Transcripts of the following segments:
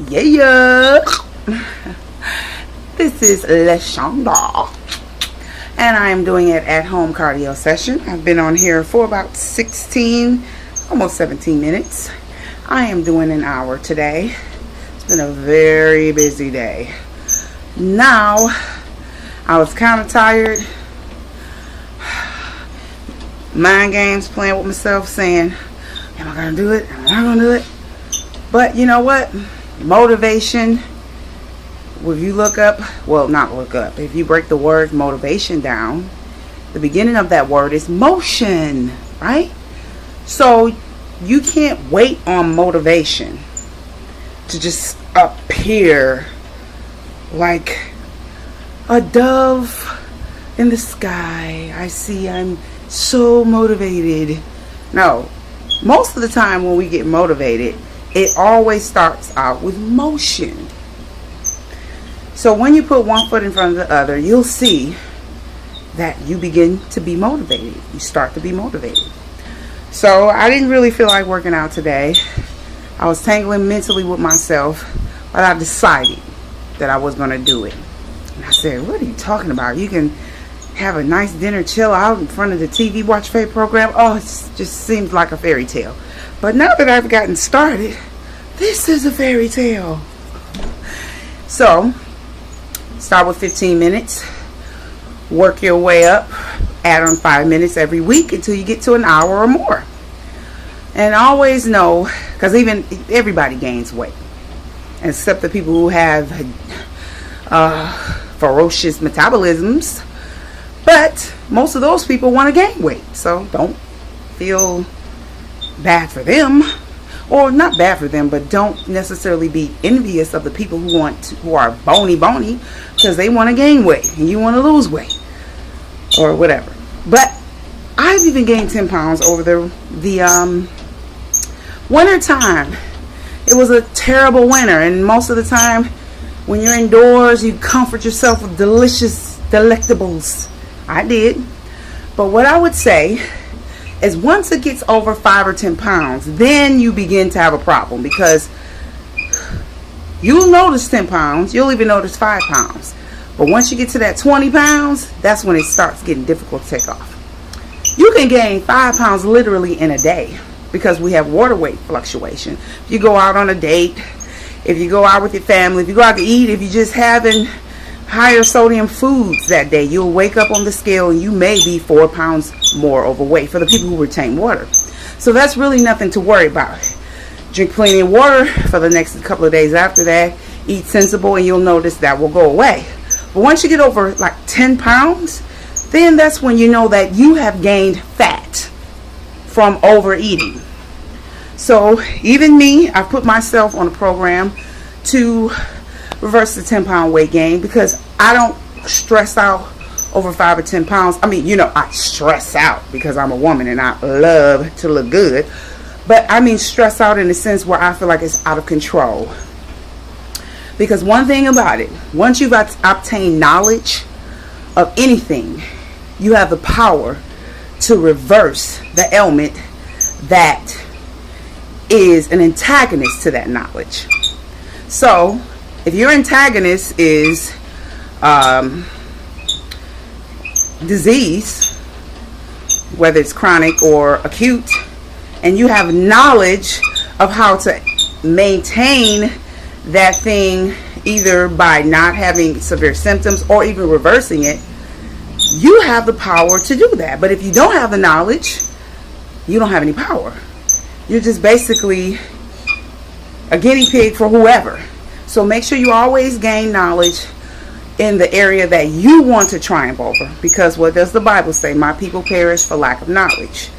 Yeah. This is Shonda, and I am doing it at home cardio session. I've been on here for about 16, almost 17 minutes. I am doing an hour today. It's been a very busy day. Now, I was kind of tired. Mind games, playing with myself, saying, am I going to do it? Am I going to do it? But you know what? Motivation, if you look up, well, not look up, if you break the word motivation down, the beginning of that word is motion, right? So you can't wait on motivation to just appear like a dove in the sky. I'm so motivated. No, most of the time when we get motivated, it always starts out with motion. So when you put one foot in front of the other, you'll see that you begin to be motivated. You start to be motivated. So I didn't really feel like working out today. I was tangling mentally with myself, but I decided that I was going to do it. And I said, what are you talking about? You can have a nice dinner, chill out in front of the TV, watch a favorite program. Oh, it just seems like a fairy tale. But now that I've gotten started, this is a fairy tale. So, start with 15 minutes. Work your way up. Add on 5 minutes every week until you get to an hour or more. And always know, because even everybody gains weight, except the people who have ferocious metabolisms. But most of those people want to gain weight. So don't feel bad for them, or not bad for them, but don't necessarily be envious of the people who are bony because they want to gain weight and you want to lose weight or whatever. But I've even gained 10 pounds over the winter time. It was a terrible winter, and most of the time when you're indoors, you comfort yourself with delicious delectables. I did. But what I would say is once it gets over 5 or 10 pounds, then you begin to have a problem, because you'll notice 10 pounds, you'll even notice 5 pounds. But once you get to that 20 pounds, that's when it starts getting difficult to take off. You can gain 5 pounds literally in a day, because we have water weight fluctuation. If you go out on a date, if you go out with your family, if you go out to eat, if you're just having higher sodium foods that day, you'll wake up on the scale and you may be 4 pounds more overweight for the people who retain water. So that's really nothing to worry about. Drink plenty of water for the next couple of days after that. Eat sensible, and you'll notice that will go away. But once you get over like 10 pounds, then that's when you know that you have gained fat from overeating. So even me, I put myself on a program to reverse the 10-pound weight gain, because I don't stress out over 5 or 10 pounds. I mean, I stress out because I'm a woman and I love to look good. But I mean stress out in the sense where I feel like it's out of control. Because one thing about it, once you've obtained knowledge of anything, you have the power to reverse the ailment that is an antagonist to that knowledge. So if your antagonist is disease, whether it's chronic or acute, and you have knowledge of how to maintain that thing, either by not having severe symptoms or even reversing it, you have the power to do that. But if you don't have the knowledge, you don't have any power. You're just basically a guinea pig for whoever. So make sure you always gain knowledge in the area that you want to triumph over, because what does the Bible say? My people perish for lack of knowledge.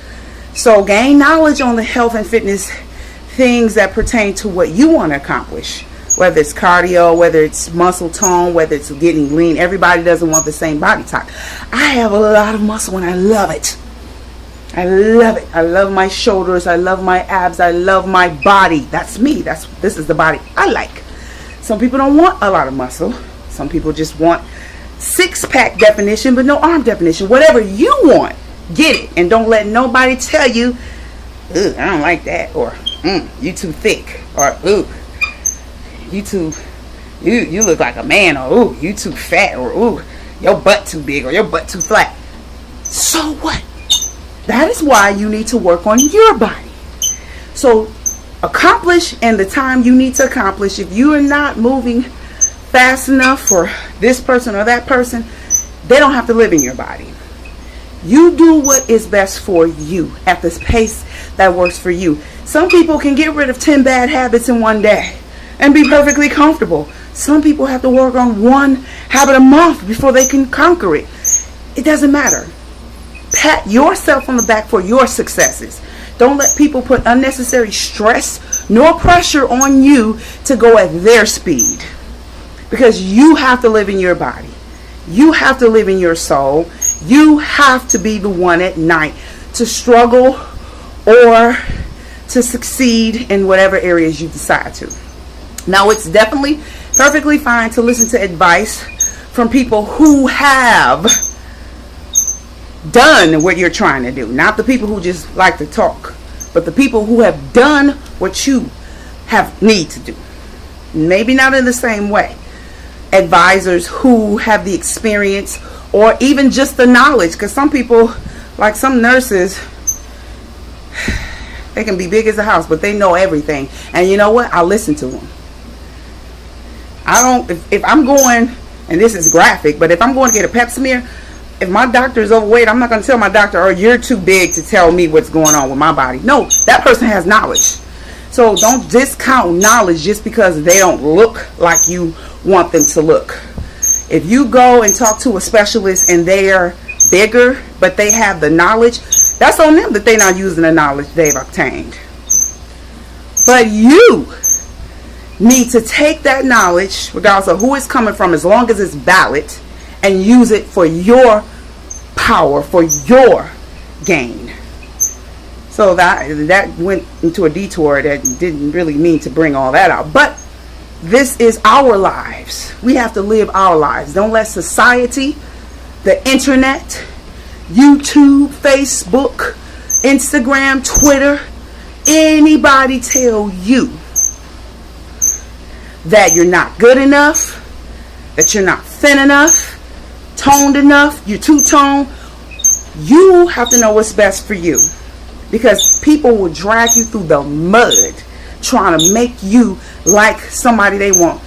So gain knowledge on the health and fitness things that pertain to what you want to accomplish, whether it's cardio, whether it's muscle tone, whether it's getting lean. Everybody doesn't want the same body type. I have a lot of muscle and I love it. I love it. I love my shoulders. I love my abs. I love my body. That's me. This is the body I like. Some people don't want a lot of muscle. Some people just want six-pack definition but no arm definition. Whatever you want, get it. And don't let nobody tell you, ugh, I don't like that, or you too thick, or ooh, you look like a man, or ooh, you too fat, or ooh, your butt too big, or your butt too flat. So what? That is why you need to work on your body. So accomplish in the time you need to accomplish. If you are not moving fast enough for this person or that person, they don't have to live in your body. You do what is best for you at this pace that works for you. Some people can get rid of 10 bad habits in one day and be perfectly comfortable. Some people have to work on one habit a month before they can conquer it. It doesn't matter. Pat yourself on the back for your successes. Don't let people put unnecessary stress nor pressure on you to go at their speed. Because you have to live in your body. You have to live in your soul. You have to be the one at night to struggle or to succeed in whatever areas you decide to. Now, it's definitely perfectly fine to listen to advice from people who have done what you're trying to do. Not the people who just like to talk, but the people who have done what you need to do. Maybe not in the same way. Advisors who have the experience or even just the knowledge, because some people, like some nurses, they can be big as a house, but they know everything. And you know what? I listen to them. If I'm going, and this is graphic, but if I'm going to get a pap smear, if my doctor is overweight, I'm not going to tell my doctor, oh, you're too big to tell me what's going on with my body. No, that person has knowledge. So don't discount knowledge just because they don't look like you want them to look. If you go and talk to a specialist and they are bigger, but they have the knowledge, that's on them that they're not using the knowledge they've obtained. But you need to take that knowledge, regardless of who it's coming from, as long as it's valid, and use it for your power, for your gain. So that went into a detour that didn't really mean to bring all that out. But this is our lives. We have to live our lives. Don't let society, the internet, YouTube, Facebook, Instagram, Twitter, anybody tell you that you're not good enough, that you're not thin enough, toned enough, you're two-toned. You have to know what's best for you, because people will drag you through the mud trying to make you like somebody they want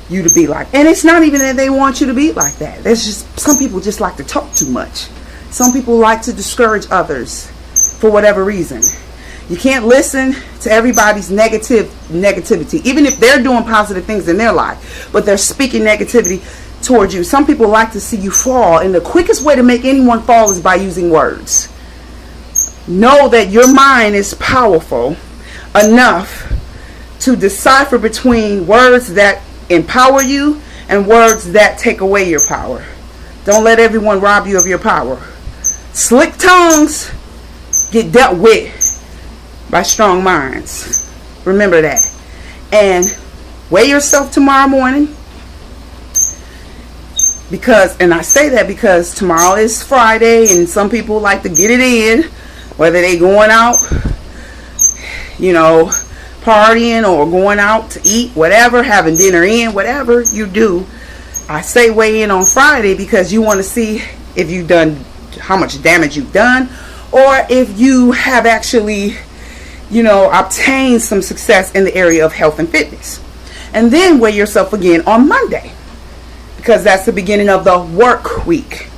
you to be like. And it's not even that they want you to be like that. There's just some people just like to talk too much. Some people like to discourage others for whatever reason. You can't listen to everybody's negativity, even if they're doing positive things in their life, but they're speaking negativity towards you. Some people like to see you fall, and the quickest way to make anyone fall is by using words. Know that your mind is powerful enough to decipher between words that empower you and words that take away your power. Don't let everyone rob you of your power. Slick tongues get dealt with by strong minds. Remember that. And weigh yourself tomorrow morning. And I say that because tomorrow is Friday and some people like to get it in, whether they going out, partying, or going out to eat, whatever, having dinner in, whatever you do. I say weigh in on Friday because you want to see if you've done, how much damage you've done, or if you have actually, obtained some success in the area of health and fitness. And then weigh yourself again on Monday, because that's the beginning of the work week.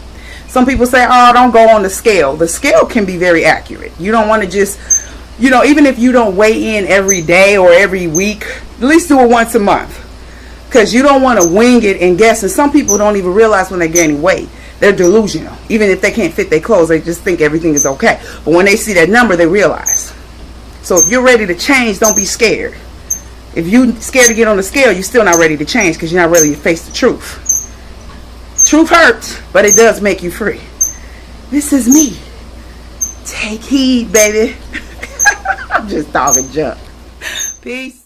Some people say, oh, don't go on the scale. The scale can be very accurate. You don't want to just, even if you don't weigh in every day or every week, at least do it once a month. Because you don't want to wing it and guess. And some people don't even realize when they're gaining weight. They're delusional. Even if they can't fit their clothes, they just think everything is okay. But when they see that number, they realize. So if you're ready to change, don't be scared. If you're scared to get on the scale, you're still not ready to change because you're not ready to face the truth. Truth hurts, but it does make you free. This is me. Take heed, baby. I'm just talking junk. Peace.